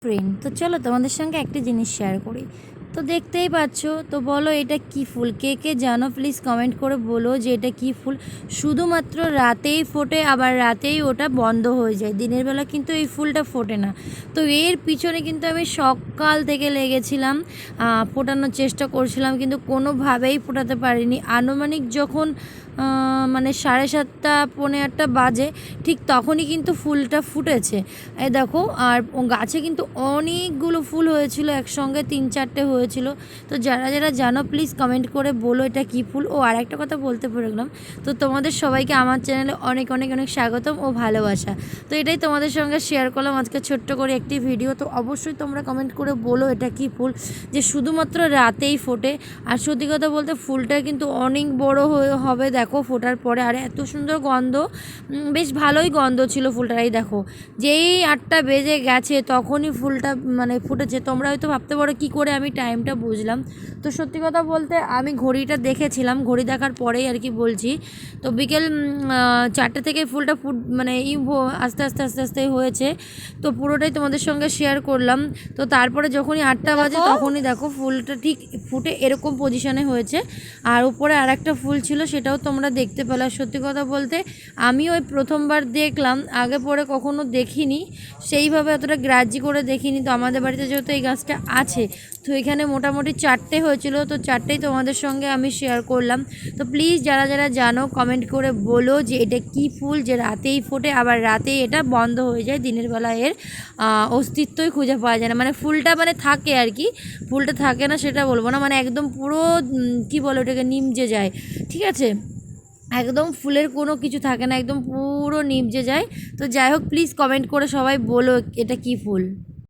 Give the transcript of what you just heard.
Friend, তো চলো তোমাদের সঙ্গে একটা জিনিস শেয়ার করি। তো দেখতেই পাচ্ছ, তো বলো এটা কি ফুল? কে কে জানো প্লিজ কমেন্ট করে বলো যে এটা কি ফুল। শুধুমাত্র রাতেই ফোটে, আবার রাতেই ওটা বন্ধ হয়ে যায়, দিনের বেলা কিন্তু এই ফুলটা ফোটে না। তো এর পিছনে কিন্তু আমি সকাল থেকে লেগেছিলাম, ফোটানোর চেষ্টা করছিলাম, কিন্তু কোনোভাবেই ফোটাতে পারিনি। আনুমানিক যখন মানে 7:30 পৌনে 8টা বাজে, ঠিক তখনই কিন্তু ফুলটা ফুটেছে। এই দেখো, আর গাছে কিন্তু অনেকগুলো ফুল হয়েছিল, একসঙ্গে 3-4টে হয়েছিল। তো যারা যারা জানো প্লিজ কমেন্ট করে বলো এটা কী ফুল। ও আর একটা কথা বলতে ভুলে গেলাম, তো তোমাদের সবাইকে আমার চ্যানেলে অনেক অনেক অনেক স্বাগতম ও ভালোবাসা। তো এটাই তোমাদের সঙ্গে শেয়ার করলাম আজকে ছোট্ট করে একটি ভিডিও। তো অবশ্যই তোমরা কমেন্ট করে বলো এটা কী ফুল, যে শুধুমাত্র রাতেই ফোটে। আর সত্যি কথা বলতে ফুলটা কিন্তু অনেক বড় হবে দেখো ফোটার পরে, আর এত সুন্দর গন্ধ, বেশ ভালোই গন্ধ ছিল ফুলটার। এই দেখো, যেই 8টা বেজে গেছে তখনই ফুলটা মানে ফুটেছে। তোমরা হয়তো ভাবতে পারো কী করে আমি টাইমটা বুঝলাম। তো সত্যি কথা বলতে আমি ঘড়িটা দেখেছিলাম, ঘড়ি দেখার পরেই আর কি বলছি। তো বিকেল 4টে থেকে ফুলটা মানে আস্তে আস্তে আস্তে আস্তে হয়েছে। তো পুরোটাই তোমাদের সঙ্গে শেয়ার করলাম। তো তারপরে যখনই 8টা বাজে তখনই দেখো ফুলটা ঠিক ফুটে এরকম পজিশনে হয়েছে। আর উপরে আর একটা ফুল ছিল, সেটাও তোমরা দেখতে পেলে। সত্যি কথা বলতে আমি ওই প্রথমবার দেখলাম, আগে পরে কখনো দেখিনি, সেইভাবে অতটা গ্রাহ্য করে দেখিনি। তো আমাদের বাড়িতে যেহেতু এই গাছটা আছে, তো এখানে মোটামুটি 4টে হয়েছিল, তো 4টেই তোমাদের সঙ্গে আমি শেয়ার করলাম। তো প্লিজ যারা যারা জানো কমেন্ট করে বলো যে এটা কি ফুল, যে রাতেই ফোটে, আবার রাতেই এটা বন্ধ হয়ে যায়, দিনের বেলা এর অস্তিত্বই খুঁজে পাওয়া যায় না। মানে ফুলটা মানে থাকে আর কি, ফুলটা থাকে না সেটা বলবো না, মানে একদম পুরো কি বলে ওটাকে, নিমজে যায়, ঠিক আছে, একদম ফুলের কোনো কিছু থাকে না, একদম পুরো নিভজে যায়। তো যাই হোক, প্লিজ কমেন্ট করে সবাই বলো এটা কি ফুল।